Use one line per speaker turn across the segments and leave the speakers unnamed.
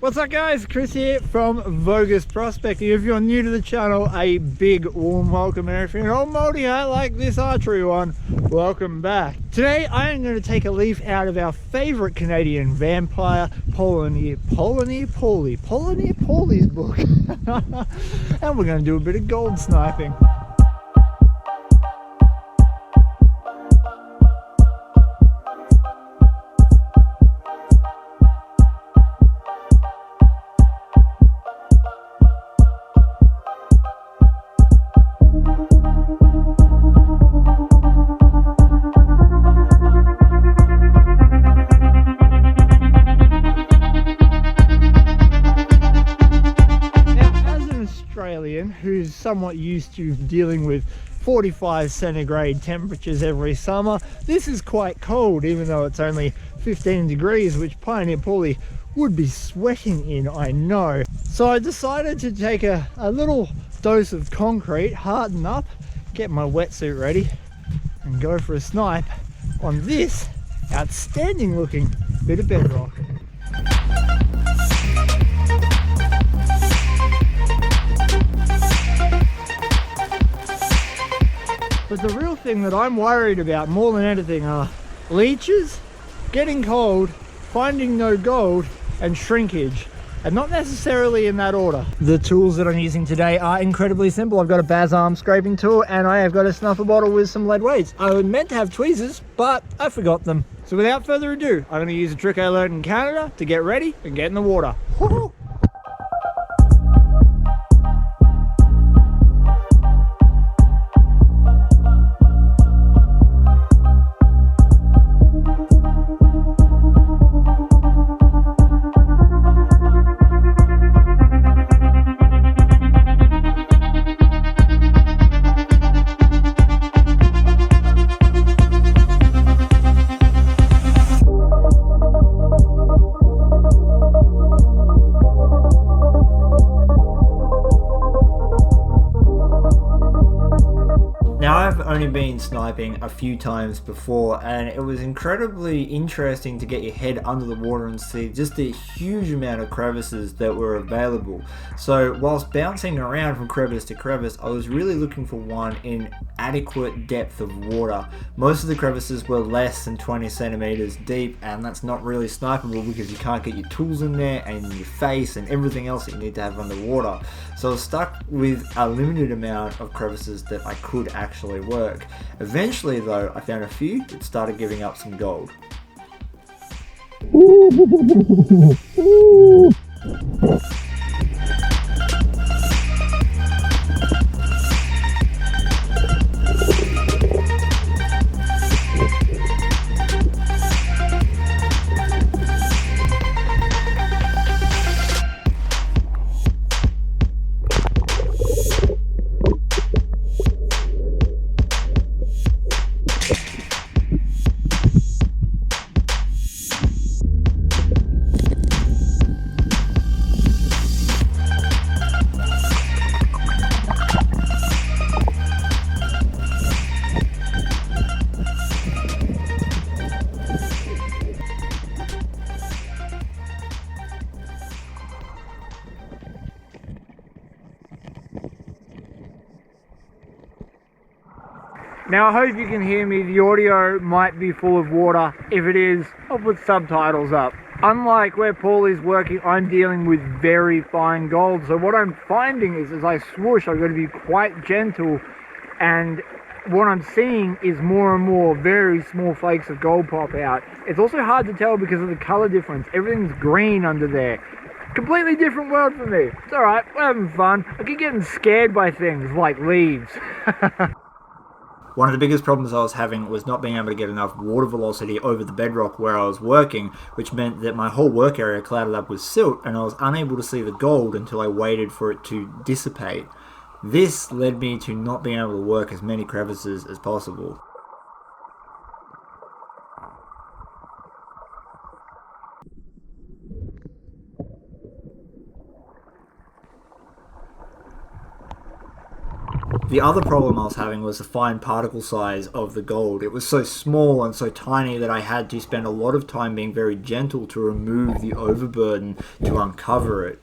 What's up guys, Chris here from Vo-Gus Prospecting. If you're new to the channel, a big warm welcome, and if you're an old moldy hat like this archery one, welcome back. Today I am going to take a leaf out of our favourite Canadian vampire, Polynir Pauli's book. And we're going to do a bit of gold sniping. Who's somewhat used to dealing with 45 centigrade temperatures every summer, this is quite cold, even though it's only 15 degrees, which Pioneer Paulie would be sweating in, I know. So I decided to take a little dose of concrete, harden up, get my wetsuit ready, and go for a snipe on this outstanding looking bit of bedrock. But the real thing that I'm worried about more than anything are leeches, getting cold, finding no gold, and shrinkage. And not necessarily in that order. The tools that I'm using today are incredibly simple. I've got a Baz arm scraping tool and I have got a snuffer bottle with some lead weights. I was meant to have tweezers, but I forgot them. So without further ado, I'm going to use a trick I learned in Canada to get ready and get in the water. Woohoo! Now, I've only been sniping a few times before, and it was incredibly interesting to get your head under the water and see just the huge amount of crevices that were available. So whilst bouncing around from crevice to crevice, I was really looking for one in adequate depth of water. Most of the crevices were less than 20 centimeters deep, and that's not really snipeable because you can't get your tools in there and your face and everything else that you need to have underwater. So I was stuck with a limited amount of crevices that I could actually work. Eventually though, I found a few that started giving up some gold. Now I hope you can hear me. The audio might be full of water. If it is, I'll put subtitles up. Unlike where Paulie's working, I'm dealing with very fine gold. So what I'm finding is as I swoosh, I've got to be quite gentle. And what I'm seeing is more and more very small flakes of gold pop out. It's also hard to tell because of the color difference. Everything's green under there. Completely different world for me. It's alright, we're having fun. I keep getting scared by things like leaves. One of the biggest problems I was having was not being able to get enough water velocity over the bedrock where I was working, which meant that my whole work area clouded up with silt and I was unable to see the gold until I waited for it to dissipate. This led me to not being able to work as many crevices as possible. The other problem I was having was the fine particle size of the gold. It was so small and so tiny that I had to spend a lot of time being very gentle to remove the overburden to uncover it.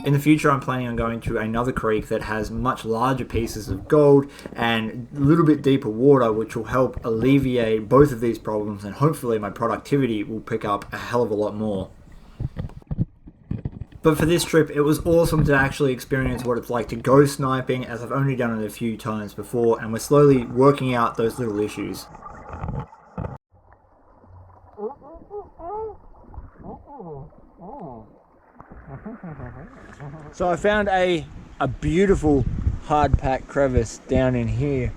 In the future, I'm planning on going to another creek that has much larger pieces of gold and a little bit deeper water, which will help alleviate both of these problems, and hopefully my productivity will pick up a hell of a lot more. But for this trip, it was awesome to actually experience what it's like to go sniping, as I've only done it a few times before, and we're slowly working out those little issues. So I found a beautiful hard-packed crevice down in here,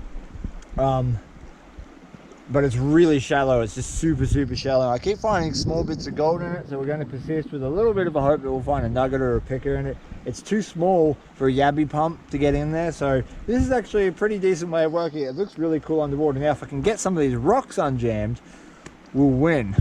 but it's really shallow. It's just super shallow. I keep finding small bits of gold in it, so we're going to persist with a little bit of a hope that we'll find a nugget or a picker in it. It's too small for a yabby pump to get in there, so this is actually a pretty decent way of working it. It looks really cool underwater. Now if I can get some of these rocks unjammed, we'll win.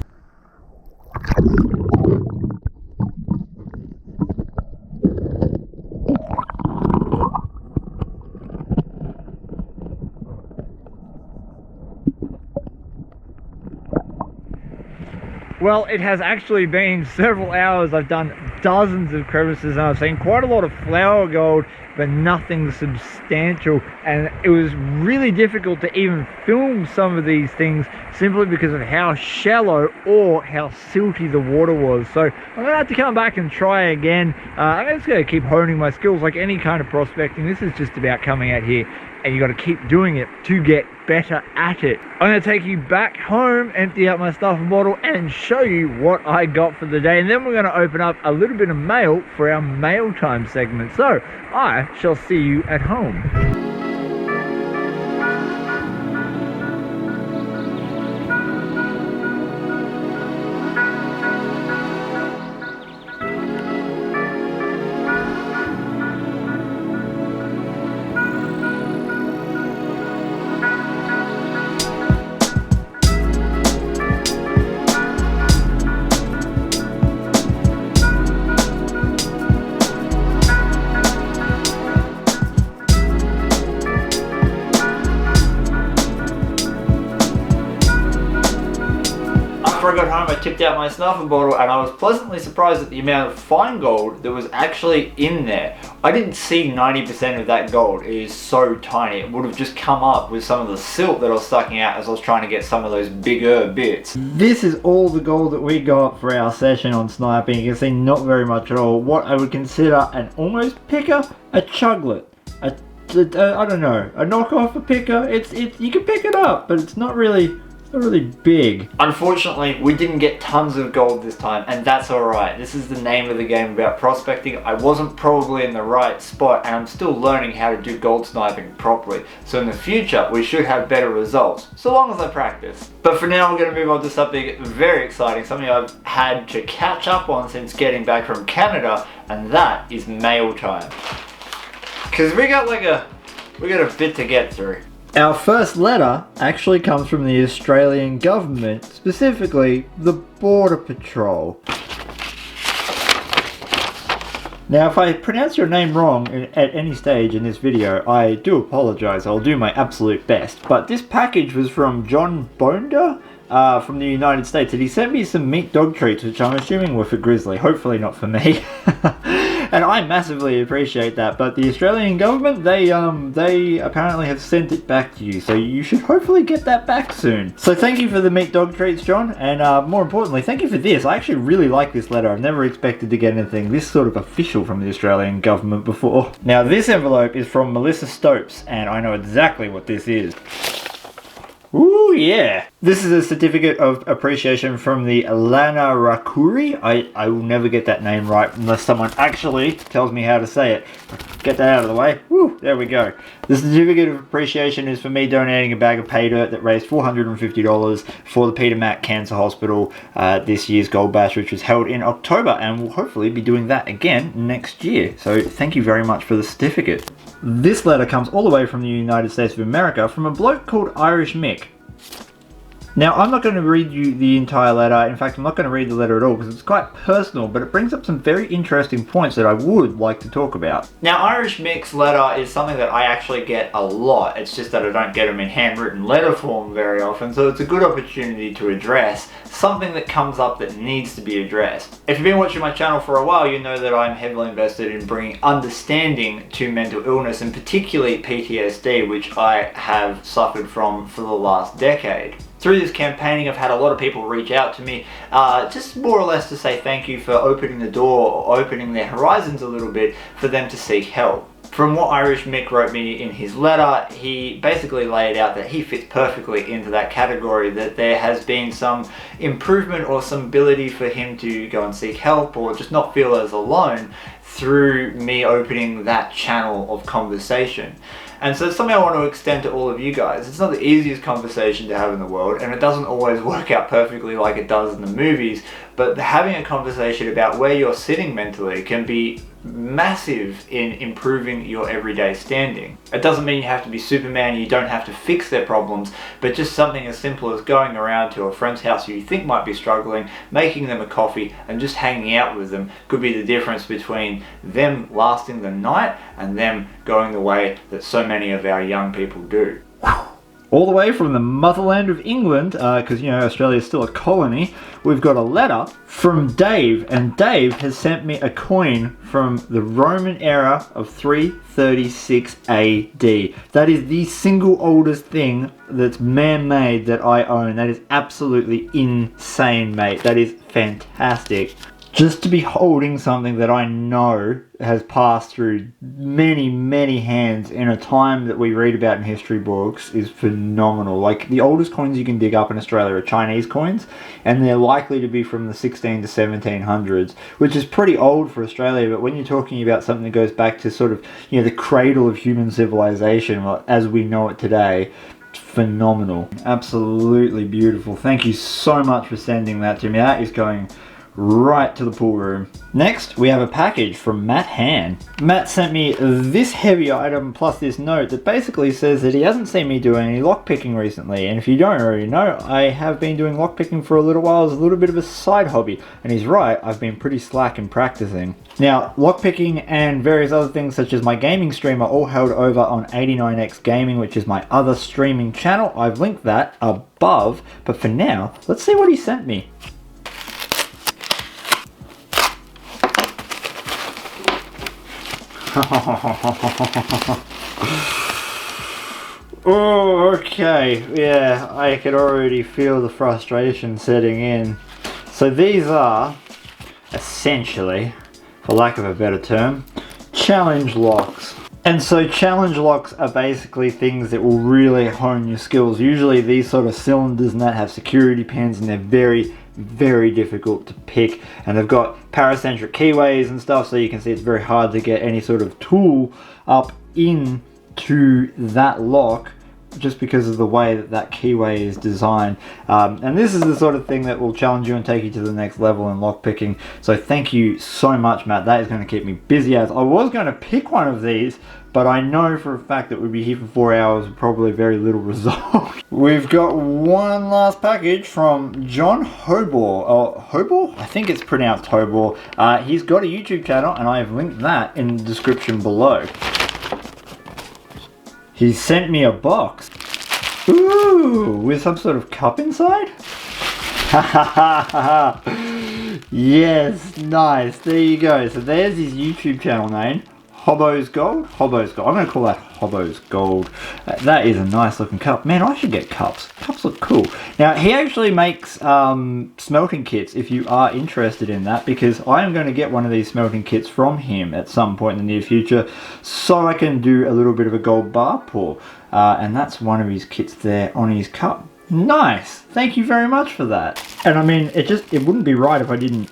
Well, it has actually been several hours. I've done dozens of crevices and I've seen quite a lot of flower gold, but nothing substantial. And it was really difficult to even film some of these things simply because of how shallow or how silty the water was. So I'm going to have to come back and try again. I'm just going to keep honing my skills like any kind of prospecting. This is just about coming out here and you got to keep doing it to get better at it. I'm going to take you back home, empty out my stuff bottle and show you what I got for the day, and then we're going to open up a little bit of mail for our mail time segment. So I shall see you at home. After I got home, I tipped out my snuffer bottle and I was pleasantly surprised at the amount of fine gold that was actually in there. I didn't see 90% of that gold. It is so tiny. It would have just come up with some of the silt that I was sucking out as I was trying to get some of those bigger bits. This is all the gold that we got for our session on sniping. You can see not very much at all. What I would consider an almost picker, a chuglet. I don't know, a knockoff a picker. You can pick it up, but it's not really big. Unfortunately, we didn't get tons of gold this time, and that's alright. This is the name of the game about prospecting. I wasn't probably in the right spot, and I'm still learning how to do gold sniping properly. So in the future, we should have better results, so long as I practice. But for now, we're going to move on to something very exciting, something I've had to catch up on since getting back from Canada, and that is mail time. Because we got a bit to get through. Our first letter actually comes from the Australian government, specifically the Border Patrol. Now, if I pronounce your name wrong at any stage in this video, I do apologise. I'll do my absolute best. But this package was from John Bonder from the United States, and he sent me some meat dog treats, which I'm assuming were for Grizzly. Hopefully not for me. And I massively appreciate that, but the Australian government, they apparently have sent it back to you, so you should hopefully get that back soon. So thank you for the meat dog treats, John, and more importantly, thank you for this. I actually really like this letter. I've never expected to get anything this sort of official from the Australian government before. Now this envelope is from Melissa Stopes, and I know exactly what this is. Ooh, yeah. This is a certificate of appreciation from the Lana Rakuri. I will never get that name right unless someone actually tells me how to say it. Get that out of the way. Woo, there we go. The certificate of appreciation is for me donating a bag of pay dirt that raised $450 for the Peter Mac Cancer Hospital this year's Gold Bash, which was held in October, and we'll hopefully be doing that again next year. So thank you very much for the certificate. This letter comes all the way from the United States of America from a bloke called Irish Mick.
Now, I'm not going to read you the entire letter. In fact, I'm not going to read the letter at all because it's quite personal, but it brings up some very interesting points that I would like to talk about. Now, Irish Mick's letter is something that I actually get a lot. It's just that I don't get them in handwritten letter form very often, so it's a good opportunity to address something that comes up that needs to be addressed. If you've been watching my channel for a while, you know that I'm heavily invested in bringing understanding to mental illness, and particularly PTSD, which I have suffered from for the last decade. Through this campaigning, I've had a lot of people reach out to me, just more or less to say thank you for opening the door, or opening their horizons a little bit for them to seek help. From what Irish Mick wrote me in his letter, he basically laid out that he fits perfectly into that category, that there has been some improvement or some ability for him to go and seek help or just not feel as alone through me opening that channel of conversation. And so it's something I want to extend to all of you guys. It's not the easiest conversation to have in the world, and it doesn't always work out perfectly like it does in the movies, but having a conversation about where you're sitting mentally can be massive in improving your everyday standing. It doesn't mean you have to be Superman, you don't have to fix their problems, but just something as simple as going around to a friend's house who you think might be struggling, making them a coffee and just hanging out with them could be the difference between them lasting the night and them going the way that so many of our young people do. All the way from the motherland of England, because you know Australia is still a colony, we've got a letter from Dave, and Dave has sent me a coin from the Roman era of 336 AD. That is the single oldest thing that's man-made that I own. That is absolutely insane, mate. That is fantastic. Just to be holding something that I know has passed through many, many hands in a time that we read about in history books is phenomenal. Like, the oldest coins you can dig up in Australia are Chinese coins, and they're likely to be from the 16 to 1700s, which is pretty old for Australia. But when you're talking about something that goes back to sort of, you know, the cradle of human civilization as we know it today, phenomenal. Absolutely beautiful. Thank you so much for sending that to me. That is going right to the pool room. Next, we have a package from Matt Han. Matt sent me this heavy item plus this note that basically says that he hasn't seen me doing any lockpicking recently, and if you don't already know, I have been doing lockpicking for a little while as a little bit of a side hobby, and he's right, I've been pretty slack in practicing. Now, lockpicking and various other things such as my gaming stream are all held over on 89X Gaming, which is my other streaming channel. I've linked that above, but for now, let's see what he sent me. Oh, okay. Yeah, I could already feel the frustration setting in. So these are, essentially, for lack of a better term, challenge locks. And so challenge locks are basically things that will really hone your skills. Usually these sort of cylinders and that have security pins, and they're very, very difficult to pick, and they've got paracentric keyways and stuff, so you can see it's very hard to get any sort of tool up into that lock just because of the way that that keyway is designed. And this is the sort of thing that will challenge you and take you to the next level in lockpicking. So thank you so much, Matt. That is going to keep me busy as I was going to pick one of these, but I know for a fact that we'd be here for 4 hours with probably very little result. We've got one last package from John Hobor. Hobor? I think it's pronounced Hobor. He's got a YouTube channel, and I have linked that in the description below. He sent me a box. Ooh, with some sort of cup inside? Ha ha ha ha. Yes, nice. There you go. So there's his YouTube channel name. Hobbo's Gold? Hobbo's Gold. I'm going to call that Hobbo's Gold. That is a nice looking cup. Man, I should get cups. Cups look cool. Now, he actually makes smelting kits if you are interested in that, because I am going to get one of these smelting kits from him at some point in the near future so I can do a little bit of a gold bar pour. And that's one of his kits there on his cup. Nice. Thank you very much for that. And I mean, it wouldn't be right if I didn't.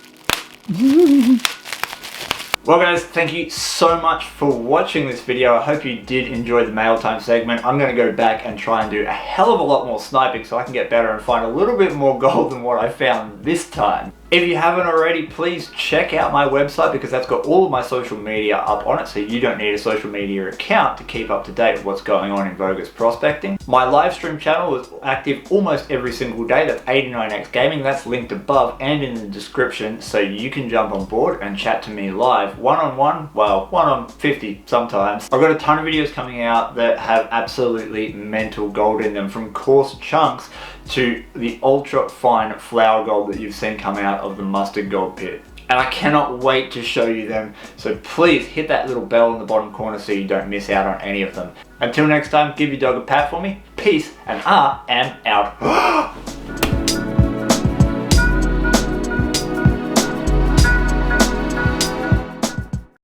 Well guys, thank you so much for watching this video. I hope you did enjoy the mail time segment. I'm going to go back and try and do a hell of a lot more sniping so I can get better and find a little bit more gold than what I found this time. If you haven't already, please check out my website because that's got all of my social media up on it, so you don't need a social media account to keep up to date with what's going on in Vo-Gus prospecting. My live stream channel is active almost every single day. That's 89X Gaming. That's linked above and in the description, so you can jump on board and chat to me live, one-on-one, well, one-on-50 sometimes. I've got a ton of videos coming out that have absolutely mental gold in them, from coarse chunks to the ultra fine flour gold that you've seen come out of the mustard gold pit. And I cannot wait to show you them, so please hit that little bell in the bottom corner so you don't miss out on any of them. Until next time, give your dog a pat for me. Peace, and I am out.